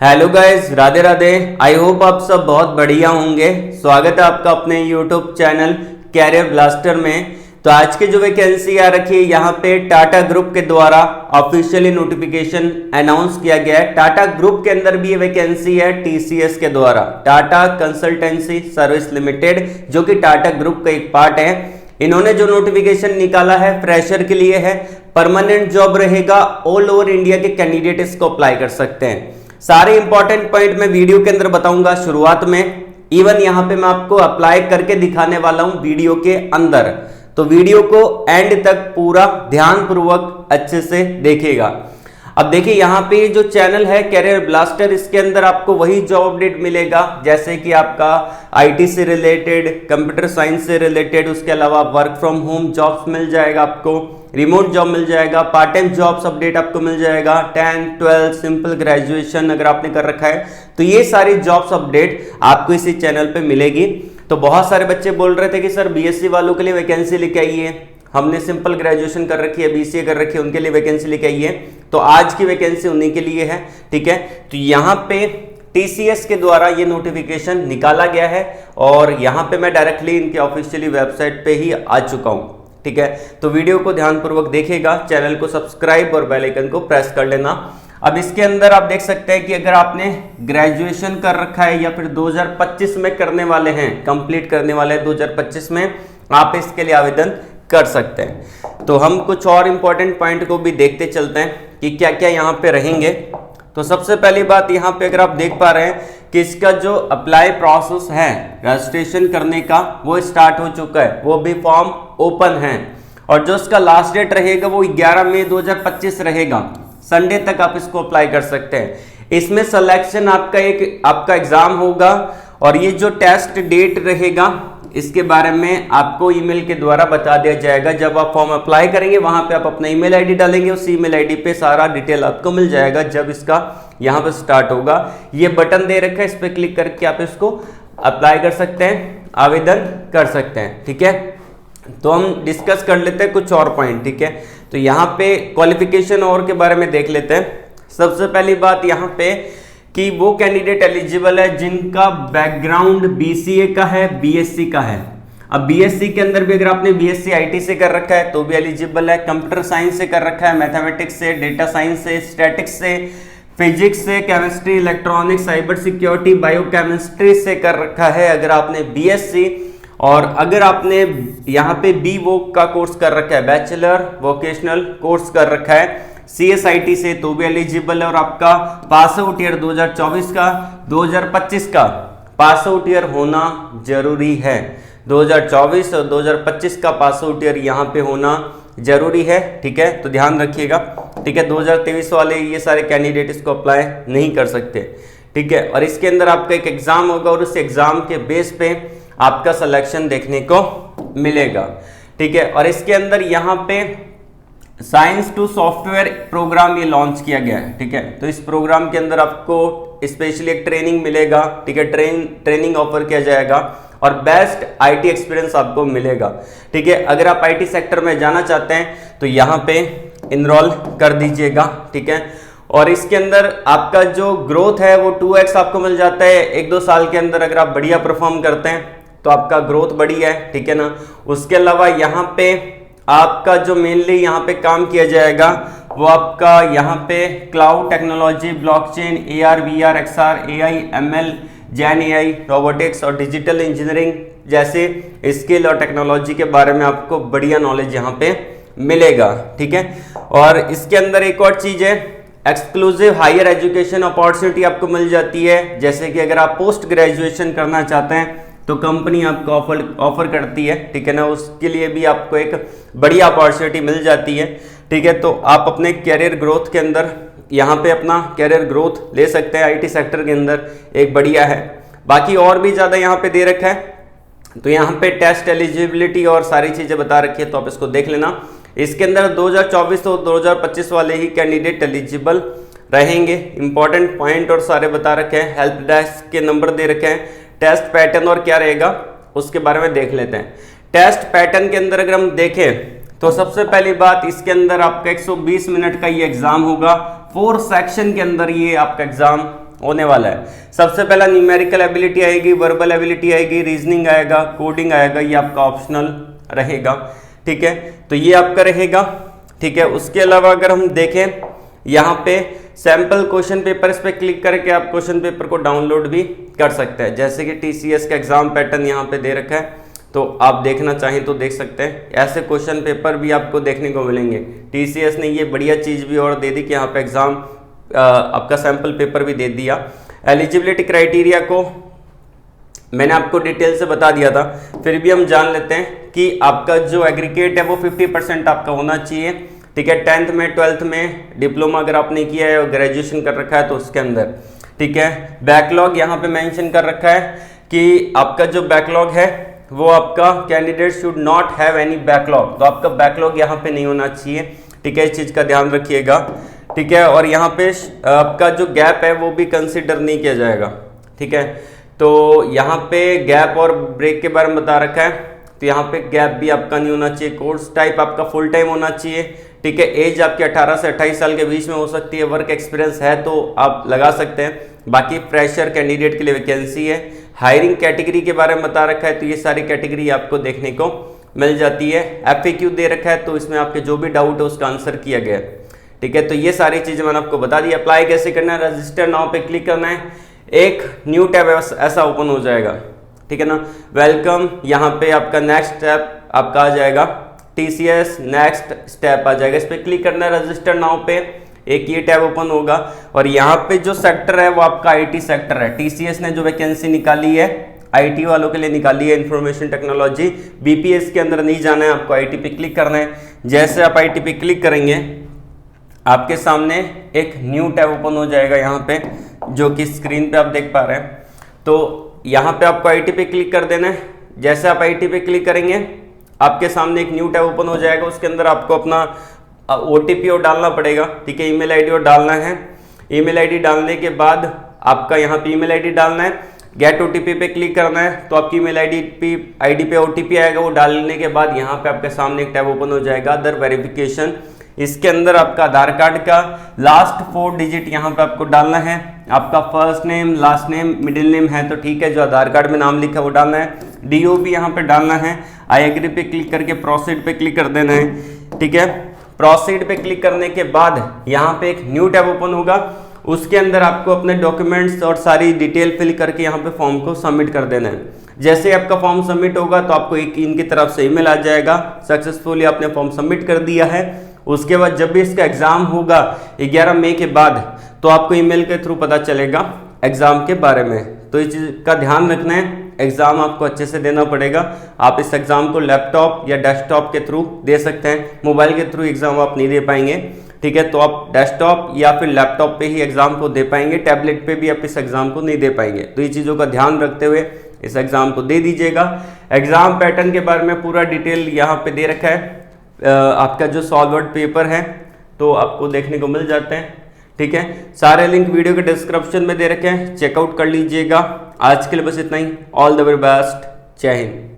Hello guys, Radhe Radhe. I hope आप सब बहुत बढ़िया होंगे। स्वागत है आपका अपने यूट्यूब चैनल कैरियर ब्लास्टर में। तो आज की जो वैकेंसी आ रखी है यहाँ पे टाटा ग्रुप के द्वारा ऑफिशियली नोटिफिकेशन अनाउंस किया गया है। टाटा ग्रुप के अंदर भी ये वैकेंसी है टीसीएस के द्वारा, टाटा कंसल्टेंसी सर्विस लिमिटेड, जो कि टाटा ग्रुप का एक पार्ट है। इन्होंने जो नोटिफिकेशन निकाला है फ्रेशर के लिए है, परमानेंट जॉब रहेगा, ऑल ओवर इंडिया के कैंडिडेट इसको अप्लाई कर सकते हैं। सारे इंपॉर्टेंट पॉइंट मैं वीडियो के अंदर बताऊंगा शुरुआत में, इवन यहां पे मैं आपको अप्लाई करके दिखाने वाला हूं वीडियो के अंदर। तो वीडियो को एंड तक पूरा ध्यानपूर्वक अच्छे से देखिएगा। अब देखिए यहाँ पे जो चैनल है कैरियर ब्लास्टर, इसके अंदर आपको वही जॉब अपडेट मिलेगा जैसे कि आपका आईटी से रिलेटेड, कंप्यूटर साइंस से रिलेटेड, उसके अलावा वर्क फ्रॉम होम जॉब्स मिल जाएगा, आपको रिमोट जॉब मिल जाएगा, पार्ट टाइम जॉब्स अपडेट आपको मिल जाएगा, 10, 12 सिंपल ग्रेजुएशन अगर आपने कर रखा है तो ये सारी जॉब्स अपडेट आपको इसी चैनल पे मिलेगी। तो बहुत सारे बच्चे बोल रहे थे कि सर बीएससी वालों के लिए वैकेंसी लेके आइए, हमने सिंपल ग्रेजुएशन कर रखी है, बीसीए कर रखी है, उनके लिए वैकेंसी लेके आइए। तो आज की वैकेंसी उन्हीं के लिए है, ठीक है। तो यहाँ पे टीसीएस के द्वारा ये नोटिफिकेशन निकाला गया है और यहाँ पे मैं डायरेक्टली इनके ऑफिशियली वेबसाइट पे ही आ चुका हूँ, ठीक है। तो वीडियो को ध्यानपूर्वक देखिएगा, चैनल को सब्सक्राइब और बेल आइकन को प्रेस कर लेना। अब इसके अंदर आप देख सकते हैं कि अगर आपने ग्रेजुएशन कर रखा है या फिर 2025 में करने वाले हैं, कंप्लीट करने वाले हैं 2025 में, आप इसके लिए आवेदन कर सकते हैं। तो हम कुछ और इंपॉर्टेंट पॉइंट को भी देखते चलते हैं कि क्या क्या यहाँ पे रहेंगे। तो सबसे पहली बात यहाँ पे अगर आप देख पा रहे हैं कि इसका जो अप्लाई प्रोसेस है रजिस्ट्रेशन करने का वो स्टार्ट हो चुका है, वो भी फॉर्म ओपन है और जो इसका लास्ट डेट रहेगा वो 11 मई 2025 रहेगा। संडे तक आप इसको अप्लाई कर सकते हैं। इसमें सिलेक्शन आपका एग्जाम होगा और ये जो टेस्ट डेट रहेगा इसके बारे में आपको ईमेल के द्वारा बता दिया जाएगा। जब आप फॉर्म अप्लाई करेंगे वहां पे आप अपना ईमेल आईडी डालेंगे, उस ईमेल आईडी पे सारा डिटेल आपको मिल जाएगा जब इसका यहाँ पे स्टार्ट होगा। ये बटन दे रखा है, इस पर क्लिक करके आप इसको अप्लाई कर सकते हैं, आवेदन कर सकते हैं, ठीक है। तो हम डिस्कस कर लेते हैं कुछ और पॉइंट, ठीक है। तो यहाँ पे क्वालिफिकेशन और के बारे में देख लेते हैं। सबसे पहली बात यहाँ पे कि वो कैंडिडेट एलिजिबल है जिनका बैकग्राउंड बीसीए का है, बीएससी का है। अब बीएससी के अंदर भी अगर आपने बीएससी आईटी से कर रखा है तो भी एलिजिबल है, कंप्यूटर साइंस से कर रखा है, मैथमेटिक्स से, डेटा साइंस से, स्टैटिक्स से, फिजिक्स से, chemistry, electronics, cyber security, biochemistry से कर रखा है अगर आपने बीएससी। और अगर आपने यहाँ पे बी वोक का कोर्स कर रखा है, बैचलर वोकेशनल कोर्स कर रखा है सीएसआईटी से, तो भी एलिजिबल है। और आपका पास आउट ईयर 2024 का, 2025 का पास आउट ईयर होना जरूरी है। 2024 और 2025 का पास आउट ईयर यहाँ पे होना जरूरी है, ठीक है। तो ध्यान रखिएगा, ठीक है। 2023 वाले ये सारे कैंडिडेट इसको अप्लाई नहीं कर सकते, ठीक है। और इसके अंदर आपका एक एग्जाम होगा और उस एग्जाम के बेस पे आपका सिलेक्शन देखने को मिलेगा, ठीक है। और इसके अंदर यहाँ पे साइंस टू सॉफ्टवेयर प्रोग्राम ये लॉन्च किया गया है, ठीक है। तो इस प्रोग्राम के अंदर आपको स्पेशली एक ट्रेनिंग मिलेगा, ठीक है, ट्रेनिंग ऑफर किया जाएगा और बेस्ट आईटी एक्सपीरियंस आपको मिलेगा, ठीक है। अगर आप आईटी सेक्टर में जाना चाहते हैं तो यहाँ पे इनरोल कर दीजिएगा, ठीक है। और इसके अंदर आपका जो ग्रोथ है वो 2x आपको मिल जाता है 1-2 साल के अंदर। अगर आप बढ़िया परफॉर्म करते हैं तो आपका ग्रोथ बढ़िया है, ठीक है ना। उसके अलावा यहाँ पे आपका जो मेनली यहाँ पे काम किया जाएगा वो आपका यहाँ पे cloud technology, blockchain, AR, VR, XR, AI, ML, Jain AI, robotics और डिजिटल इंजीनियरिंग जैसे स्किल और टेक्नोलॉजी के बारे में आपको बढ़िया नॉलेज यहाँ पे मिलेगा, ठीक है। और इसके अंदर एक और चीज है, एक्सक्लूसिव हायर एजुकेशन अपॉर्चुनिटी आपको मिल जाती है। जैसे कि अगर आप पोस्ट ग्रेजुएशन करना चाहते हैं तो कंपनी आपको ऑफर करती है, ठीक है ना, उसके लिए भी आपको एक बढ़िया अपॉर्चुनिटी मिल जाती है, ठीक है। तो आप अपने कैरियर ग्रोथ के अंदर यहाँ पे अपना कैरियर ग्रोथ ले सकते हैं, आईटी सेक्टर के अंदर एक बढ़िया है। बाकी और भी ज़्यादा यहाँ पे दे रखा है, तो यहाँ पे टेस्ट एलिजिबिलिटी और सारी चीज़ें बता रखी है, तो आप इसको देख लेना। इसके अंदर 2024 और 2025 वाले ही कैंडिडेट एलिजिबल रहेंगे। इंपॉर्टेंट पॉइंट और सारे बता रखे हैं, हेल्प डेस्क के नंबर दे रखे हैं, टेस्ट पैटर्न और क्या रहेगा उसके बारे में देख लेते हैं। टेस्ट पैटर्न के अंदर अगर हम देखें तो सबसे पहली बात इसके अंदर आपका 120 मिनट का ये एग्जाम होगा। 4 सेक्शन के अंदर ये आपका एग्जाम होने वाला है। सबसे पहला न्यूमेरिकल एबिलिटी आएगी, वर्बल एबिलिटी आएगी, रीजनिंग आएगा, कोडिंग आएगा, ये आपका ऑप्शनल रहेगा। ठीक है, तो ये आपका रहेगा। ठीक है, उसके अलावा अगर हम देखें यहाँ पे सैंपल क्वेश्चन पेपर, इस पर क्लिक करके आप क्वेश्चन पेपर को डाउनलोड भी कर सकते हैं। जैसे कि टीसीएस का एग्जाम पैटर्न यहाँ पे दे रखा है, तो आप देखना चाहें तो देख सकते हैं। ऐसे क्वेश्चन पेपर भी आपको देखने को मिलेंगे। टीसीएस ने ये बढ़िया चीज़ भी और दे दी कि यहाँ पे एग्जाम आपका सैंपल पेपर भी दे दिया। एलिजिबिलिटी क्राइटेरिया को मैंने आपको डिटेल से बता दिया था, फिर भी हम जान लेते हैं कि आपका जो एग्रीगेट है वो 50% आपका होना चाहिए। ठीक है, 10th में 12th में डिप्लोमा अगर आपने किया है और ग्रेजुएशन कर रखा है तो उसके अंदर। ठीक है, बैकलॉग यहाँ पे मेंशन कर रखा है कि आपका जो बैकलॉग है वो आपका candidate should not have any backlog, तो आपका बैकलॉग यहाँ पे नहीं होना चाहिए। ठीक है, इस चीज़ का ध्यान रखिएगा। ठीक है, और यहाँ पे आपका जो गैप है वो भी कंसिडर नहीं किया जाएगा। ठीक है, तो यहाँ पे गैप और ब्रेक के बारे में बता रखा है, तो यहाँ पे गैप भी आपका नहीं होना चाहिए। कोर्स टाइप आपका फुल टाइम होना चाहिए। ठीक है, एज आपकी 18 से 28 साल के बीच में हो सकती है। वर्क एक्सपीरियंस है तो आप लगा सकते हैं। बाकी फ्रेशर कैंडिडेट के लिए वैकेंसी है। हायरिंग कैटेगरी के बारे में बता रखा है, तो ये सारी कैटेगरी आपको देखने को मिल जाती है। FAQ दे रखा है, तो इसमें आपके जो भी डाउट है उसका आंसर किया गया है। ठीक है, तो ये सारी चीजें मैंने आपको बता दी। अप्लाई कैसे करना है, रजिस्टर नाउ पे क्लिक करना है, एक न्यू टैब ऐसा ओपन हो जाएगा। ठीक है ना, वेलकम, यहाँ पे आपका नेक्स्ट स्टेप आपका आ जाएगा, TCS नेक्स्ट स्टेप आ जाएगा। इस पर क्लिक करना है, रजिस्टर नाउ पे एक ये टैब ओपन होगा और यहाँ पे जो सेक्टर है वो आपका IT सेक्टर है। TCS ने जो वैकेंसी निकाली है IT वालों के लिए निकाली है, इंफॉर्मेशन टेक्नोलॉजी। BPS के अंदर नहीं जाना है, आपको IT पे क्लिक करना है। जैसे आप IT पे क्लिक करेंगे आपके सामने एक न्यू टैब ओपन हो जाएगा यहाँ पे, जो कि स्क्रीन पे आप देख पा रहे हैं। तो यहाँ पे आपको IT पे क्लिक कर देना है। जैसे आप IT पे क्लिक करेंगे आपके सामने एक न्यू टैब ओपन हो जाएगा। उसके अंदर आपको अपना OTP और डालना पड़ेगा। ठीक है, ईमेल ID और डालना है। ईमेल ID डालने के बाद आपका यहाँ पे ईमेल ID डालना है। गेट OTP पे क्लिक करना है, तो आपकी ईमेल ID पे OTP आएगा। वो डालने के बाद यहाँ पे आपके सामने एक टैब ओपन हो जाएगा, अदर वेरिफिकेशन। इसके अंदर आपका आधार कार्ड का लास्ट 4 डिजिट यहाँ पे आपको डालना है। आपका first name, last name, middle name है तो ठीक है, जो आधार कार्ड में नाम लिखा है वो डालना है। DOB यहाँ पे डालना है। आई एग्री पे क्लिक करके प्रोसीड पे क्लिक कर देना है। ठीक है, प्रोसीड पे क्लिक करने के बाद यहाँ पे एक न्यू टैब ओपन होगा। उसके अंदर आपको अपने डॉक्यूमेंट्स और सारी डिटेल फिल करके यहाँ पे फॉर्म को सबमिट कर देना है। जैसे आपका फॉर्म सबमिट होगा तो आपको एक इनकी तरफ से ईमेल आ जाएगा, सक्सेसफुली आपने फॉर्म सबमिट कर दिया है। उसके बाद जब भी इसका एग्जाम होगा 11 मई के बाद, तो आपको ईमेल के थ्रू पता चलेगा एग्जाम के बारे में। तो इस चीज का ध्यान रखना है, एग्जाम आपको अच्छे से देना पड़ेगा। आप इस एग्जाम को लैपटॉप या डेस्कटॉप के थ्रू दे सकते हैं, मोबाइल के थ्रू एग्जाम आप नहीं दे पाएंगे। ठीक है, तो आप डेस्कटॉप या फिर लैपटॉप पे ही एग्जाम को दे पाएंगे, टैबलेट पे भी आप इस एग्जाम को नहीं दे पाएंगे। तो ये चीज़ों का ध्यान रखते हुए इस एग्जाम को दे दीजिएगा। एग्जाम पैटर्न के बारे में पूरा डिटेल यहाँ पे दे रखा है। आपका जो सॉल्वर्ड पेपर है तो आपको देखने को मिल जाते हैं। ठीक है, सारे लिंक वीडियो के डिस्क्रिप्शन में दे रखे हैं, चेकआउट कर लीजिएगा। आज के लिए बस इतना ही। ऑल द वेरी बेस्ट, जय हिंद।